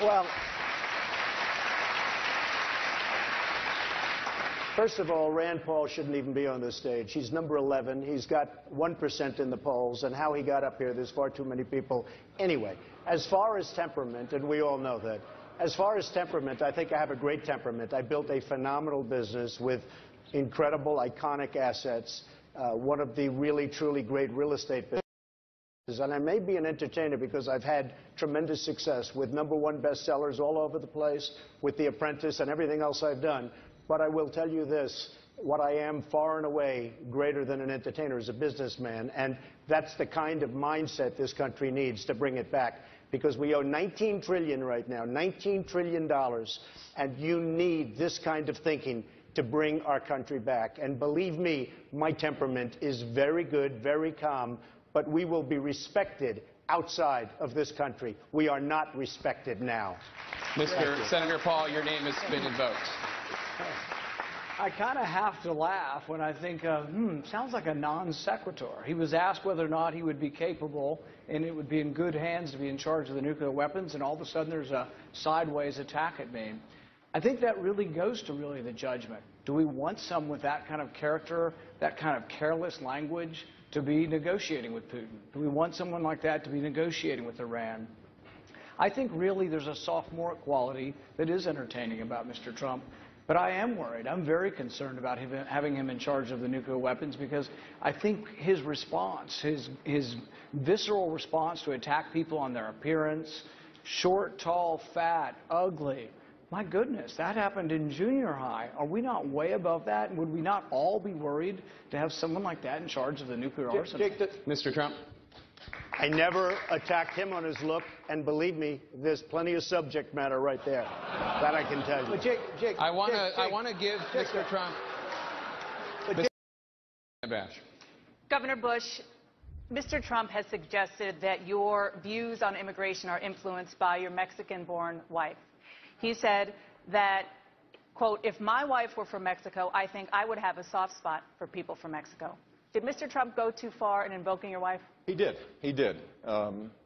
Well, first of all, Rand Paul shouldn't even be on this stage. He's number 11. He's got 1% in the polls, and how he got up here, there's far too many people. Anyway, as far as temperament, and we all know that, as far as temperament, I think I have a great temperament. I built a phenomenal business with incredible, iconic assets, one of the really, truly great real estate businesses. And I may be an entertainer because I've had tremendous success with #1 bestsellers all over the place, with The Apprentice and everything else I've done. But I will tell you this, what I am far and away greater than an entertainer is a businessman. And that's the kind of mindset this country needs to bring it back. Because we owe $19 trillion right now, $19 trillion. And you need this kind of thinking to bring our country back. And believe me, my temperament is very good, very calm. But we will be respected outside of this country. We are not respected now. Senator Paul, your name has been invoked. I kind of have to laugh when I think of, sounds like a non sequitur. He was asked whether or not he would be capable and it would be in good hands to be in charge of the nuclear weapons, and all of a sudden there's a sideways attack at me. I think that really goes to the judgment. Do we want someone with that kind of character, that kind of careless language to be negotiating with Putin? Do we want someone like that to be negotiating with Iran? I think really there's a sophomoric quality that is entertaining about Mr. Trump. But I am worried. I'm very concerned about having him in charge of the nuclear weapons, because I think his response, his visceral response to attack people on their appearance, short, tall, fat, ugly, my goodness, that happened in junior high. Are we not way above that? Would we not all be worried to have someone like that in charge of the nuclear arsenal? Mr. Trump? I never attacked him on his look, and believe me, there's plenty of subject matter right there. That I can tell you. But Jake, I want to give Mr. Trump a bash. Governor Bush, Mr. Trump has suggested that your views on immigration are influenced by your Mexican-born wife. He said that, quote, if my wife were from Mexico, I think I would have a soft spot for people from Mexico. Did Mr. Trump go too far in invoking your wife? He did. He did.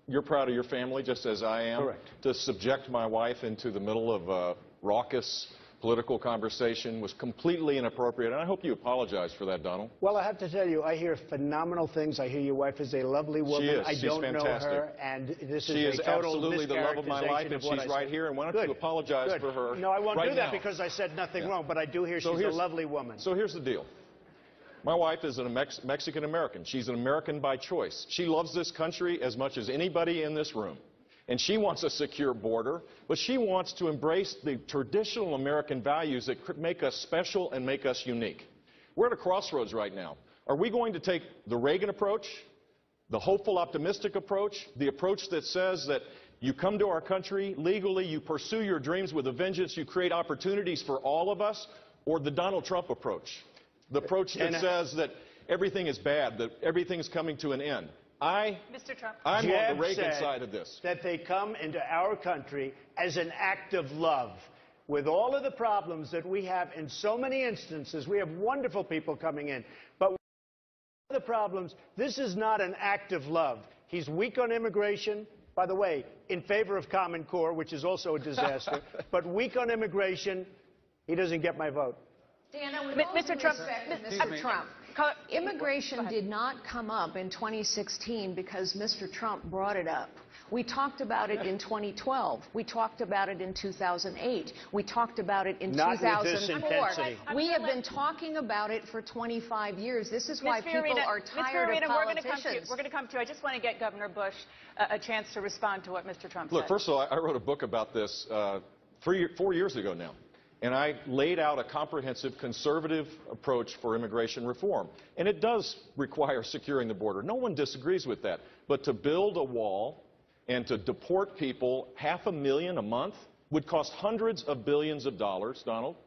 You're proud of your family, just as I am. Correct. To subject my wife into the middle of a raucous political conversation was completely inappropriate, and I hope you apologize for that, Donald. Well, I have to tell you, I hear phenomenal things. I hear your wife is a lovely woman. She is. I She's don't fantastic. know her, and this She is is a total absolutely the love of my life, and she's right here, and why don't you apologize for her? No, I won't right do that now. because I said nothing wrong, but I do hear she's a lovely woman. So here's the deal. My wife is a Mexican-American. She's an American by choice. She loves this country as much as anybody in this room. And she wants a secure border, but she wants to embrace the traditional American values that make us special and make us unique. We're at a crossroads right now. Are we going to take the Reagan approach, the hopeful, optimistic approach, the approach that says that you come to our country legally, you pursue your dreams with a vengeance, you create opportunities for all of us, or the Donald Trump approach? The approach that says that everything is bad, that everything is coming to an end. Mr. Trump. I'm on the Reagan side of this. That they come into our country as an act of love. With all of the problems that we have in so many instances, we have wonderful people coming in. But with all the problems, this is not an act of love. He's weak on immigration. By the way, in favor of Common Core, which is also a disaster. But weak on immigration, he doesn't get my vote. Dana, with all Mr. due Trump, respect to Mr. Trump, immigration did not come up in 2016 because Mr. Trump brought it up. We talked about it in 2012. We talked about it in 2008. We talked about it in 2004. We have been talking about it for 25 years. This is why people are tired of politicians. We're going to come to you. I just want to get Governor Bush a chance to respond to what Mr. Trump said. Look, first of all, I wrote a book about this 4 years ago now. And I laid out a comprehensive conservative approach for immigration reform. And it does require securing the border. No one disagrees with that. But to build a wall and to deport people 500,000 a month would cost hundreds of billions of dollars, Donald.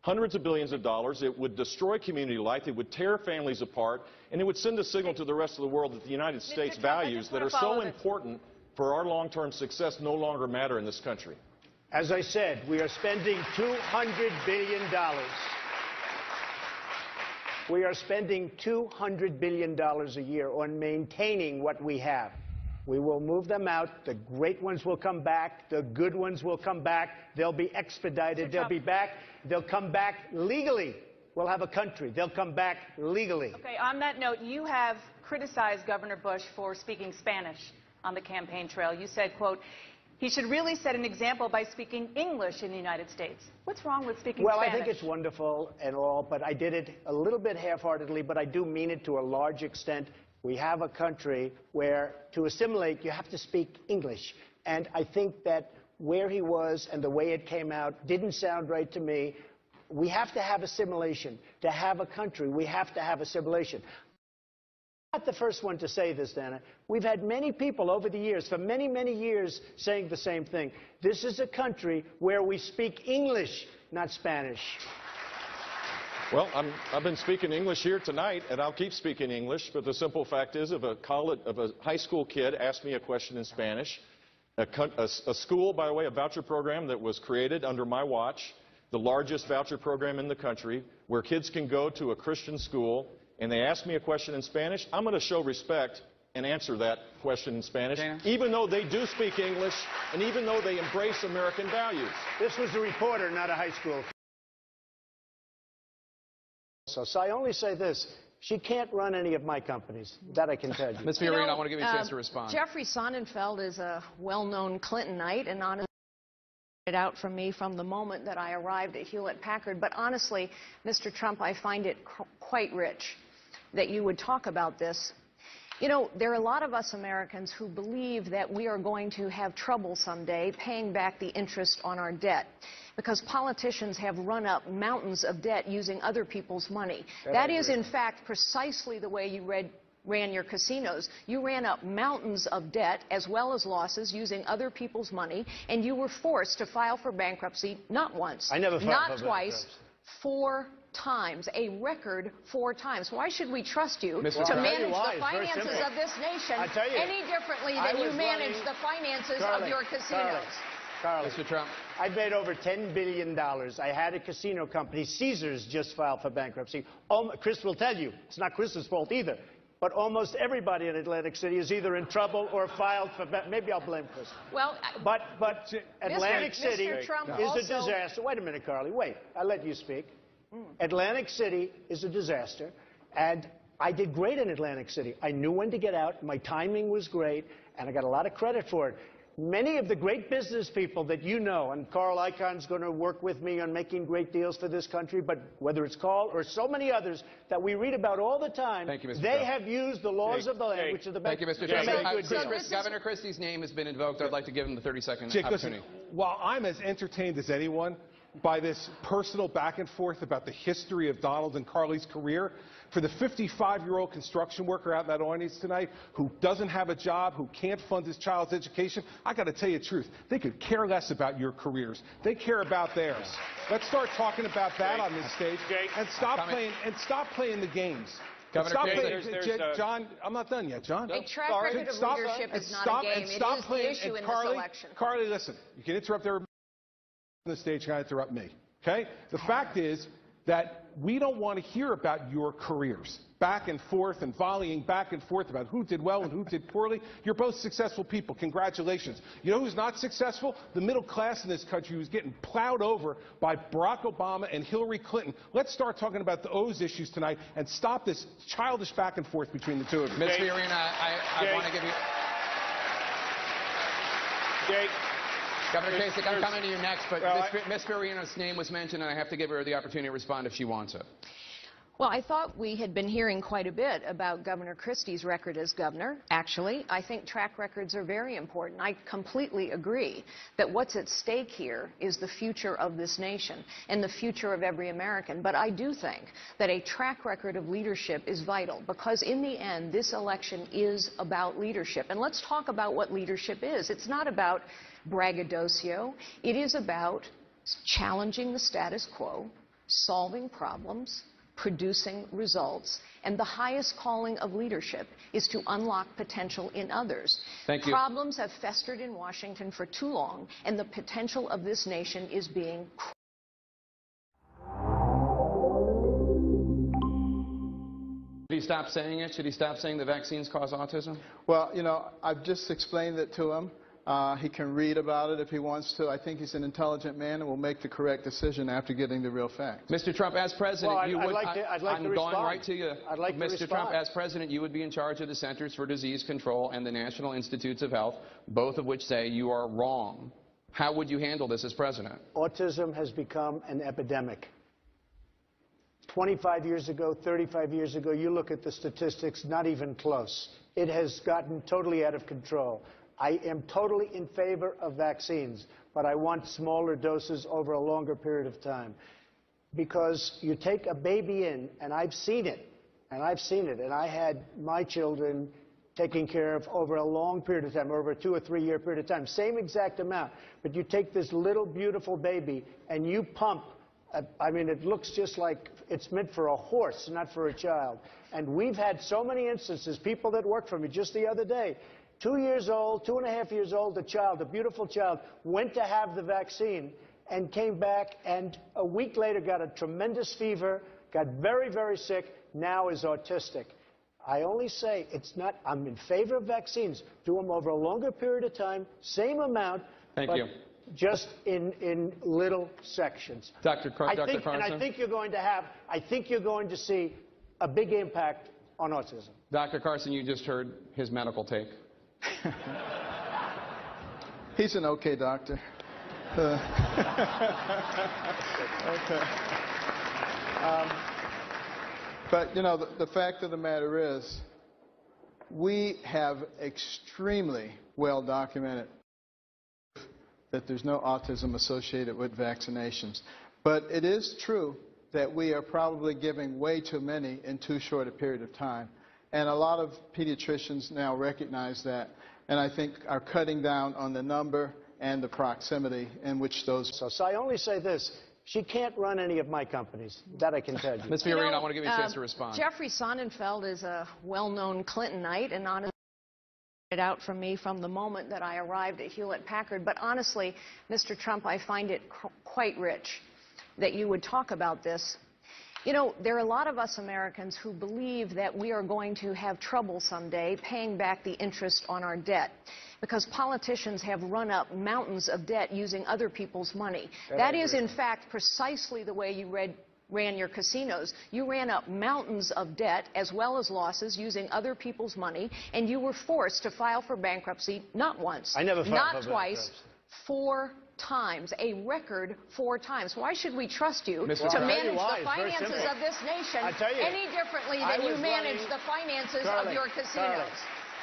Hundreds of billions of dollars. It would destroy community life. It would tear families apart. And it would send a signal to the rest of the world that the United States values that are so important for our long-term success no longer matter in this country. As I said, we are spending $200 billion. We are spending $200 billion a year on maintaining what we have. We will move them out. The great ones will come back. The good ones will come back. They'll be expedited. They'll be back. They'll come back legally. We'll have a country. They'll come back legally. Okay, on that note, you have criticized Governor Bush for speaking Spanish on the campaign trail. You said, quote, he should really set an example by speaking English in the United States. What's wrong with speaking Spanish? Well, I think it's wonderful and all, but I did it a little bit half-heartedly, but I do mean it to a large extent. We have a country where, to assimilate, you have to speak English. And I think that where he was and the way it came out didn't sound right to me. We have to have assimilation. To have a country, we have to have assimilation. I'm not the first one to say this, Dana. We've had many people over the years, for many, many years, saying the same thing. This is a country where we speak English, not Spanish. Well, I've been speaking English here tonight, and I'll keep speaking English, but the simple fact is, if a high school kid asked me a question in Spanish, a school, by the way, a voucher program that was created under my watch, the largest voucher program in the country, where kids can go to a Christian school, and they ask me a question in Spanish, I'm going to show respect and answer that question in Spanish, Dana? even though they do speak English, and even though they embrace American values. This was a reporter, not a high school. So I only say this. She can't run any of my companies. That I can tell you. Ms. Fiorina, I want to give you a chance to respond. Jeffrey Sonnenfeld is a well-known Clintonite, and honestly, it out from me from the moment that I arrived at Hewlett-Packard. But honestly, Mr. Trump, I find it quite rich that you would talk about this. You know, there are a lot of us Americans who believe that we are going to have trouble someday paying back the interest on our debt, because politicians have run up mountains of debt using other people's money. That is, in fact, precisely the way you ran your casinos. You ran up mountains of debt as well as losses using other people's money, and you were forced to file for bankruptcy not once, I never filed not for twice, bankruptcy. 4 times, a record 4 times. Why should we trust you Mr. to Trump. manage Why? the It's very finances simple. of this nation I tell you, any differently I than you was manage running- the finances Carly, of your casinos? Carly, Mr. Trump. I made over $10 billion. I had a casino company. Caesars just filed for bankruptcy. Chris will tell you, it's not Chris's fault either. But almost everybody in Atlantic City is either in trouble or filed for maybe I'll blame Chris. Well, But Atlantic City Mr. Trump is a also- disaster. Wait a minute, Carly. Wait. I'll let you speak. Atlantic City is a disaster. And I did great in Atlantic City. I knew when to get out. My timing was great. And I got a lot of credit for it. Many of the great business people that you know, and Carl Icahn's going to work with me on making great deals for this country, but whether it's Carl or so many others that we read about all the time, Thank you, Mr. they Trump. have used the laws of the land, which are the best. Thank you, Mr. to Trump. make good So deals. this is- Governor Christie's name has been invoked. I'd like to give him the 30-second Jake, opportunity. listen, while I'm as entertained as anyone by this personal back and forth about the history of Donald and Carly's career, for the 55-year-old construction worker out in that audience tonight who doesn't have a job, who can't fund his child's education, I got to tell you the truth. They could care less about your careers. They care about theirs. Let's start talking about that on this stage and stop playing the games. Governor Stop Kasich, playing, John, I'm not done yet, John. a track Sorry. record of Stop- leadership and is not stop- a game. and It stop is playing- the issue and in Carly, this election. Carly, listen. You can interrupt everybody on the stage. You got to interrupt me. Okay? The fact is that we don't want to hear about your careers. Back and forth and volleying back and forth about who did well and who did poorly. You're both successful people. Congratulations. You know who's not successful? The middle class in this country who's getting plowed over by Barack Obama and Hillary Clinton. Let's start talking about those issues tonight and stop this childish back and forth between the two of you. Ms. Fiorina, I want to give you... Jake. Governor Kasich, I'm coming to you next, but Well, Ms. Fiorina's name was mentioned, and I have to give her the opportunity to respond if she wants it. Well, I thought we had been hearing quite a bit about Governor Christie's record as governor. Actually, I think track records are very important. I completely agree that what's at stake here is the future of this nation and the future of every American. But I do think that a track record of leadership is vital, because in the end, this election is about leadership. And let's talk about what leadership is. It's not about braggadocio. It is about challenging the status quo, solving problems, producing results, and the highest calling of leadership is to unlock potential in others. Thank you. Problems have festered in Washington for too long, and the potential of this nation is being stop saying it? Should he stop saying the vaccines cause autism? Well, you know, I've just explained it to him. He can read about it if he wants to. I think he's an intelligent man and will make the correct decision after getting the real facts. Mr. Trump, as president, Well, you I'd would. like to I'm respond. going right to you. I'd like to Mr. Trump, respond. as president, you would be in charge of the Centers for Disease Control and the National Institutes of Health, both of which say you are wrong. How would you handle this as president? Autism has become an epidemic. 25 years ago, 35 years ago, you look at the statistics, not even close. It has gotten totally out of control. I am totally in favor of vaccines, but I want smaller doses over a longer period of time. Because you take a baby in, and I've seen it, and I had my children taken care of over a long period of time, over a 2 or 3 year period of time, same exact amount. But you take this little beautiful baby and you pump, I mean, it looks just like it's meant for a horse, not for a child. And we've had so many instances, people that worked for me just the other day, 2 years old, 2.5 years old, a child, a beautiful child, went to have the vaccine and came back and a week later got a tremendous fever, got very, very sick, now is autistic. I only say it's not, I'm in favor of vaccines. Do them over a longer period of time, same amount. Thank but you. Just in little sections. Dr. Carson? And I think you're going to see a big impact on autism. Dr. Carson, you just heard his medical take. He's an okay doctor. Okay. But, you know, the fact of the matter is, we have extremely well documented that there's no autism associated with vaccinations. But it is true that we are probably giving way too many in too short a period of time. And a lot of pediatricians now recognize that, and I think are cutting down on the number and the proximity in which those... So I only say this. She can't run any of my companies. That I can tell you. Ms. Fiorina, I want to give you a chance to respond. Jeffrey Sonnenfeld is a well-known Clintonite, and honestly, it out from me from the moment that I arrived at Hewlett-Packard. But honestly, Mr. Trump, I find it quite rich that you would talk about this. You know, there are a lot of us Americans who believe that we are going to have trouble someday paying back the interest on our debt because politicians have run up mountains of debt using other people's money. That is, in fact, precisely the way you ran your casinos. You ran up mountains of debt as well as losses using other people's money, and you were forced to file for bankruptcy not once, I never filed not for twice, bankruptcy. 4 times, a record 4 times. Why should we trust you Mr. to Trump. manage Why? the It's very finances simple. of this nation I tell you, any differently I than you was manage running- the finances Carly, of your casinos?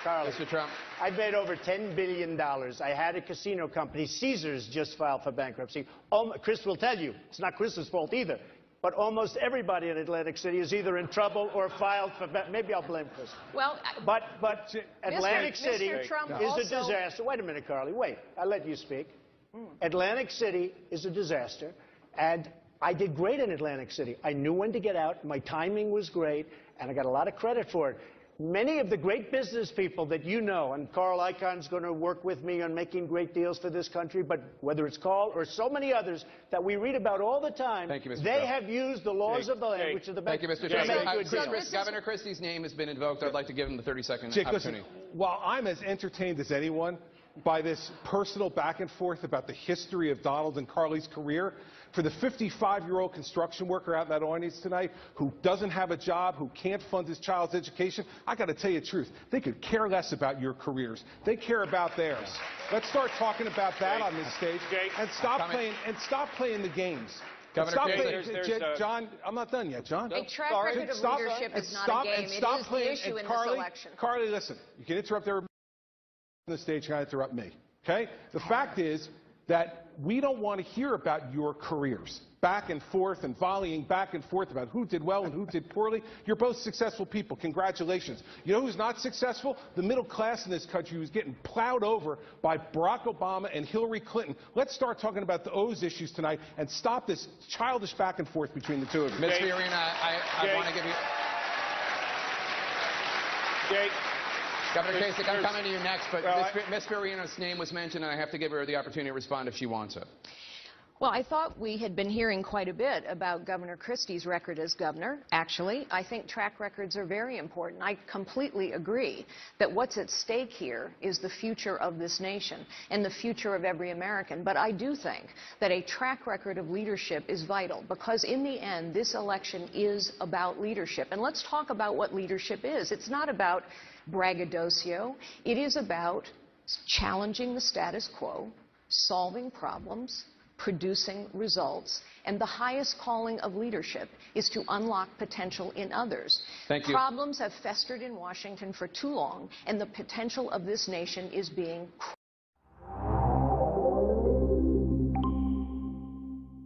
Carly, Mr. Trump. I've made over $10 billion. I had a casino company. Caesars just filed for bankruptcy. Chris will tell you, it's not Chris's fault either. But almost everybody in Atlantic City is either in trouble or filed for maybe I'll blame Chris. Well, But Atlantic Mr. City Trump is also- a disaster. Wait a minute, Carly. Wait. I'll let you speak. Atlantic City is a disaster. And I did great in Atlantic City. I knew when to get out. My timing was great. And I got a lot of credit for it. Many of the great business people that you know, and Carl Icahn's going to work with me on making great deals for this country, but whether it's Carl or so many others that we read about all the time, Thank you, Mr. they Trump. have used the laws of the land, which are the best. Thank you, Mr. to Trump. make good deals. Governor Christie's name has been invoked. I'd like to give him the 30-second Jake, opportunity. listen, while I'm as entertained as anyone by this personal back and forth about the history of Donald and Carly's career, for the 55-year-old construction worker out in that audience tonight who doesn't have a job, who can't fund his child's education, I got to tell you the truth. They could care less about your careers. They care about theirs. Let's start talking about that on this stage and stop playing the games. Governor Stop Christie, playing, John, I'm not done yet, John. a track record of leadership is not a game. It is the issue in this election. Carly, listen, you can interrupt everybody on the stage, you can interrupt me, okay? The fact is that we don't want to hear about your careers, back and forth and volleying back and forth about who did well and who did poorly. You're both successful people. Congratulations. You know who's not successful? The middle class in this country who's getting plowed over by Barack Obama and Hillary Clinton. Let's start talking about those issues tonight and stop this childish back and forth between the two of you. Ms. Fiorina, I want to give you... Jake. Governor Kasich, I'm coming to you next, but Ms. Fiorina's name was mentioned, and I have to give her the opportunity to respond if she wants it. Well, I thought we had been hearing quite a bit about Governor Christie's record as governor. Actually, I think track records are very important. I completely agree that what's at stake here is the future of this nation and the future of every American. But I do think that a track record of leadership is vital because in the end, this election is about leadership. And let's talk about what leadership is. It's not about braggadocio. It is about challenging the status quo, solving problems, producing results, and the highest calling of leadership is to unlock potential in others. Thank you. Problems have festered in Washington for too long, and the potential of this nation is being.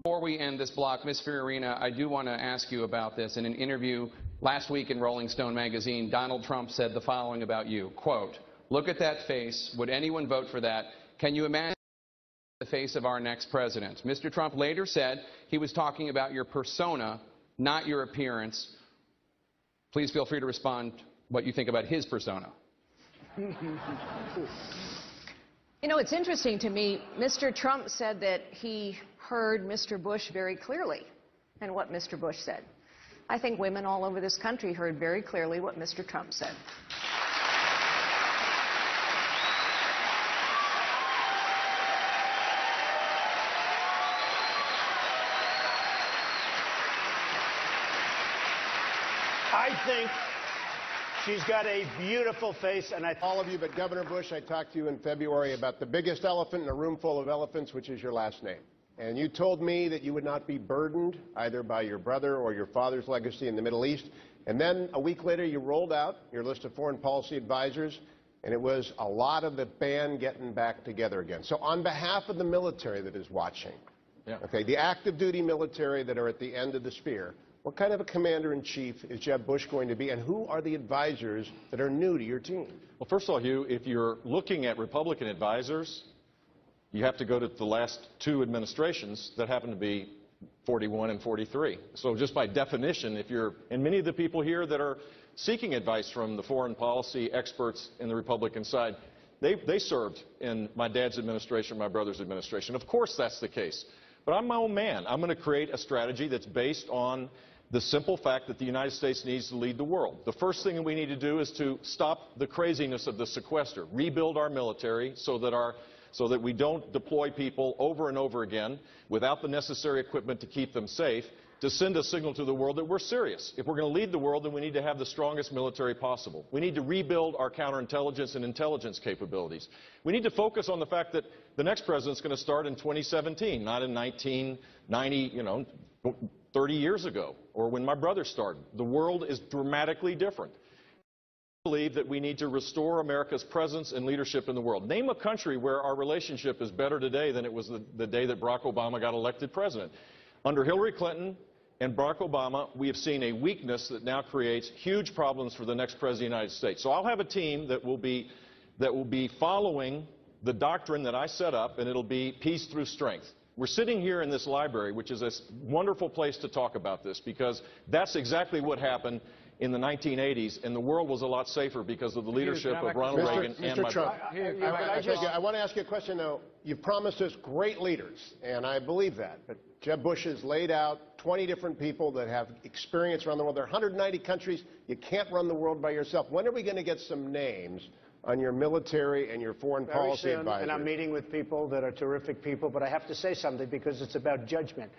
Before we end this block, Ms. Fiorina, I do want to ask you about this. In an interview last week in Rolling Stone magazine, Donald Trump said the following about you, quote, "Look at that face. Would anyone vote for that? Can you imagine the face of our next president?" Mr. Trump later said he was talking about your persona, not your appearance. Please feel free to respond what you think about his persona. You know, it's interesting to me. Mr. Trump said that he heard Mr. Bush very clearly and what Mr. Bush said. I think women all over this country heard very clearly what Mr. Trump said. I think she's got a beautiful face, and all of you, but Governor Bush, I talked to you in February about the biggest elephant in a room full of elephants, which is your last name. And you told me that you would not be burdened either by your brother or your father's legacy in the Middle East. And then a week later, you rolled out your list of foreign policy advisors, and it was a lot of the band getting back together again. So on behalf of the military that is watching, okay, the active duty military that are at the end of the spear, what kind of a commander-in-chief is Jeb Bush going to be, and who are the advisors that are new to your team? Well, first of all, Hugh, if you're looking at Republican advisors, you have to go to the last two administrations that happen to be 41 and 43. So just by definition, if you're, and many of the people here that are seeking advice from the foreign policy experts in the Republican side, they served in my dad's administration, my brother's administration. Of course that's the case. But I'm my own man. I'm going to create a strategy that's based on the simple fact that the United States needs to lead the world. The first thing that we need to do is to stop the craziness of the sequester, rebuild our military so that we don't deploy people over and over again without the necessary equipment to keep them safe, to send a signal to the world that we're serious. If we're going to lead the world, then we need to have the strongest military possible. We need to rebuild our counterintelligence and intelligence capabilities. We need to focus on the fact that the next president's going to start in 2017, not in 1990, 30 years ago, or when my brother started. The world is dramatically different. I believe that we need to restore America's presence and leadership in the world. Name a country where our relationship is better today than it was the day that Barack Obama got elected president. Under Hillary Clinton and Barack Obama, we have seen a weakness that now creates huge problems for the next president of the United States. So I'll have a team that will be following the doctrine that I set up, and it'll be peace through strength. We're sitting here in this library, which is a wonderful place to talk about this, because that's exactly what happened in the 1980s, and the world was a lot safer because of the leadership of Ronald Reagan and my brother. I want to ask you a question, though. You've promised us great leaders, and I believe that. But Jeb Bush has laid out 20 different people that have experience around the world. There are 190 countries. You can't run the world by yourself. When are we going to get some names on your military and your foreign policy advisors? And I'm meeting with people that are terrific people, but I have to say something because it's about judgment.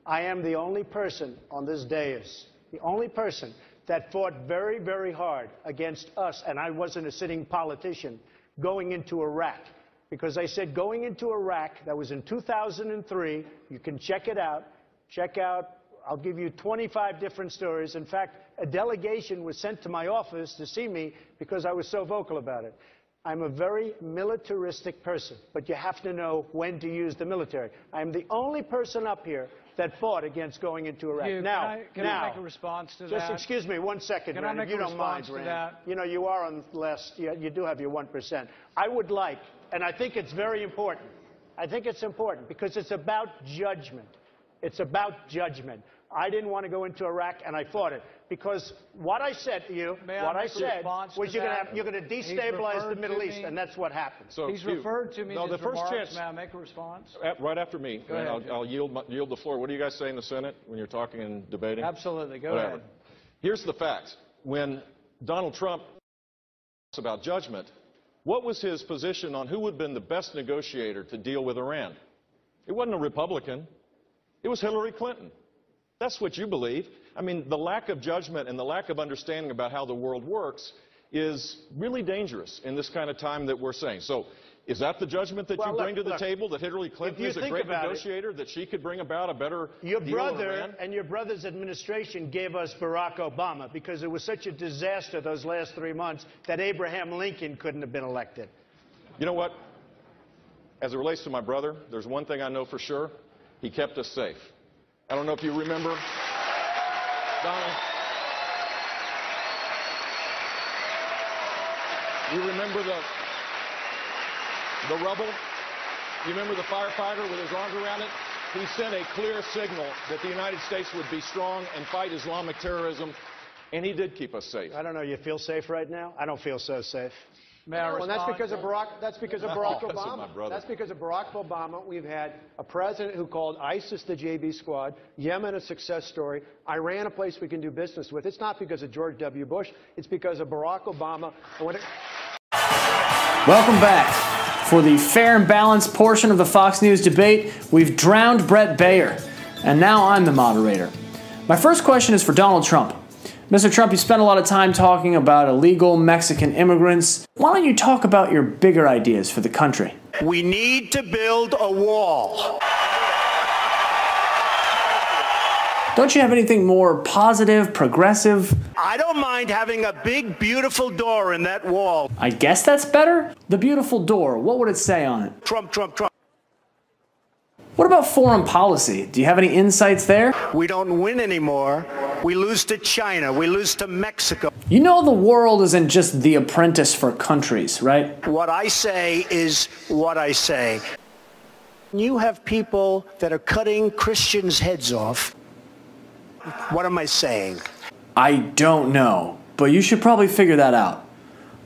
I am the only person on this dais, the only person that fought very, very hard against us, and I wasn't a sitting politician, going into Iraq. Because I said going into Iraq, that was in 2003, you can check it out, I'll give you 25 different stories. In fact, a delegation was sent to my office to see me because I was so vocal about it. I'm a very militaristic person, but you have to know when to use the military. I'm the only person up here that fought against going into Iraq. Hugh, can I make a response to that? Just excuse me 1 second, Rand, if you don't mind, Rand. You know, you are on less, you do have your 1%. I would like, and I think it's very important, I think it's important because it's about judgment. It's about judgment. I didn't want to go into Iraq, and I fought it. Because what I said to you, was you're going to destabilize the Middle East, and that's what happened. So he's referred to me in his remarks. Chance, may I make a response? Right after me, and I'll yield the floor. What do you guys say in the Senate when you're talking and debating? Absolutely. Go Whatever. ahead. Here's the facts. When Donald Trump talks about judgment, what was his position on who would have been the best negotiator to deal with Iran? It wasn't a Republican. It was Hillary Clinton. That's what you believe. I mean, the lack of judgment and the lack of understanding about how the world works is really dangerous in this kind of time that we're saying. So is that the judgment that you bring to the table, that Hillary Clinton is a great negotiator, that she could bring about a better deal with Iran? And your brother's administration gave us Barack Obama because it was such a disaster those last 3 months that Abraham Lincoln couldn't have been elected. You know what? As it relates to my brother, there's one thing I know for sure. He kept us safe. I don't know if you remember, Donald. You remember the rubble? You remember the firefighter with his arms around it? He sent a clear signal that the United States would be strong and fight Islamic terrorism, and he did keep us safe. I don't know. You feel safe right now? I don't feel so safe. And that's because of Barack. That's because of Barack Obama. My brother. That's because of Barack Obama. We've had a president who called ISIS the JB Squad, Yemen a success story, Iran a place we can do business with. It's not because of George W. Bush. It's because of Barack Obama. Welcome back. For the fair and balanced portion of the Fox News debate, we've drowned Bret Baier, and now I'm the moderator. My first question is for Donald Trump. Mr. Trump, you spent a lot of time talking about illegal Mexican immigrants. Why don't you talk about your bigger ideas for the country? We need to build a wall. Don't you have anything more positive, progressive? I don't mind having a big, beautiful door in that wall. I guess that's better. The beautiful door, what would it say on it? Trump, Trump, Trump. What about foreign policy? Do you have any insights there? We don't win anymore. We lose to China. We lose to Mexico. You know the world isn't just the apprentice for countries, right? What I say is what I say. You have people that are cutting Christians' heads off. What am I saying? I don't know, but you should probably figure that out.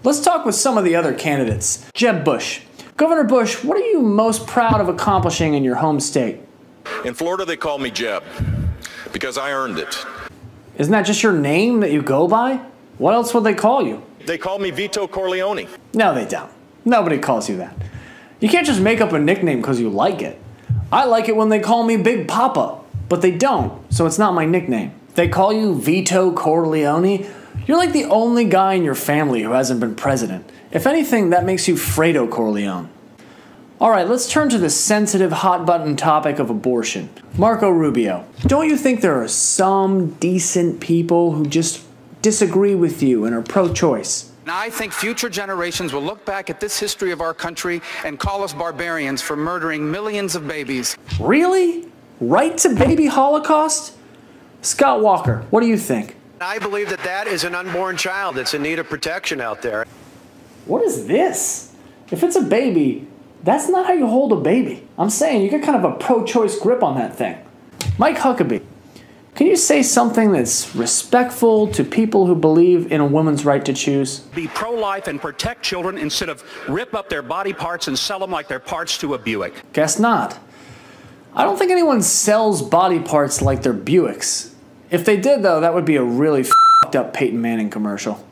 Let's talk with some of the other candidates. Jeb Bush. Governor Bush, what are you most proud of accomplishing in your home state? In Florida, they call me Jeb because I earned it. Isn't that just your name that you go by? What else would they call you? They call me Vito Corleone. No, they don't. Nobody calls you that. You can't just make up a nickname because you like it. I like it when they call me Big Papa, but they don't, so it's not my nickname. They call you Vito Corleone? You're like the only guy in your family who hasn't been president. If anything, that makes you Fredo Corleone. All right, let's turn to the sensitive, hot-button topic of abortion. Marco Rubio, don't you think there are some decent people who just disagree with you and are pro-choice? I think future generations will look back at this history of our country and call us barbarians for murdering millions of babies. Really? Right to baby holocaust? Scott Walker, what do you think? I believe that that is an unborn child that's in need of protection out there. What is this? If it's a baby, that's not how you hold a baby. I'm saying you get kind of a pro-choice grip on that thing. Mike Huckabee, can you say something that's respectful to people who believe in a woman's right to choose? Be pro-life and protect children instead of rip up their body parts and sell them like they're parts to a Buick. Guess not. I don't think anyone sells body parts like they're Buicks. If they did, though, that would be a really f***ed up Peyton Manning commercial.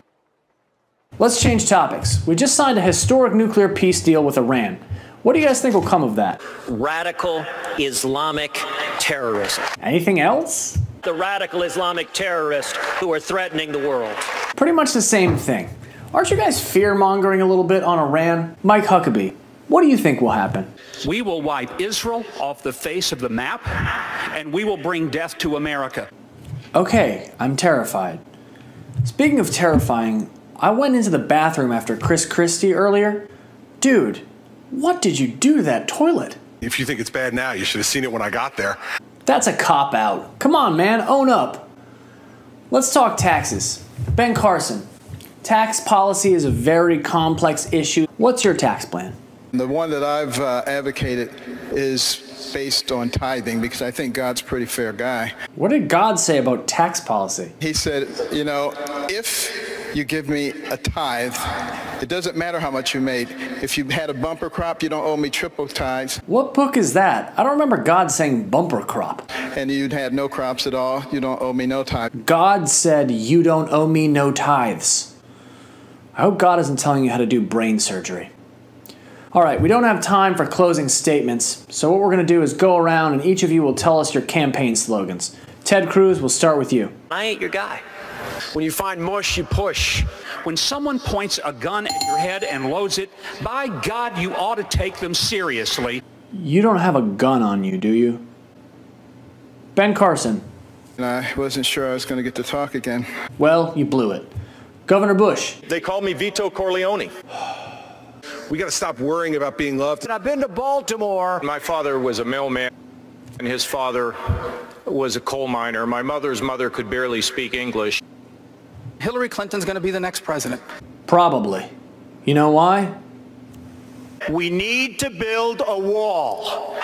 Let's change topics. We just signed a historic nuclear peace deal with Iran. What do you guys think will come of that? Radical Islamic terrorism. Anything else? The radical Islamic terrorists who are threatening the world. Pretty much the same thing. Aren't you guys fear-mongering a little bit on Iran? Mike Huckabee, what do you think will happen? We will wipe Israel off the face of the map, and we will bring death to America. Okay, I'm terrified. Speaking of terrifying, I went into the bathroom after Chris Christie earlier. Dude, what did you do to that toilet? If you think it's bad now, you should have seen it when I got there. That's a cop-out. Come on, man, own up. Let's talk taxes. Ben Carson, tax policy is a very complex issue. What's your tax plan? The one that I've advocated is based on tithing because I think God's a pretty fair guy. What did God say about tax policy? He said, you know, if you give me a tithe, it doesn't matter how much you made. If you had a bumper crop, you don't owe me triple tithes. What book is that? I don't remember God saying bumper crop. And you'd had no crops at all, you don't owe me no tithe. God said you don't owe me no tithes. I hope God isn't telling you how to do brain surgery. All right, we don't have time for closing statements, so what we're going to do is go around and each of you will tell us your campaign slogans. Ted Cruz, we'll start with you. I ain't your guy. When you find mush, you push. When someone points a gun at your head and loads it, by God, you ought to take them seriously. You don't have a gun on you, do you? Ben Carson. I wasn't sure I was going to get to talk again. Well, you blew it. Governor Bush. They call me Vito Corleone. We got to stop worrying about being loved. I've been to Baltimore. My father was a mailman, and his father was a coal miner. My mother's mother could barely speak English. Hillary Clinton's going to be the next president. Probably. You know why? We need to build a wall.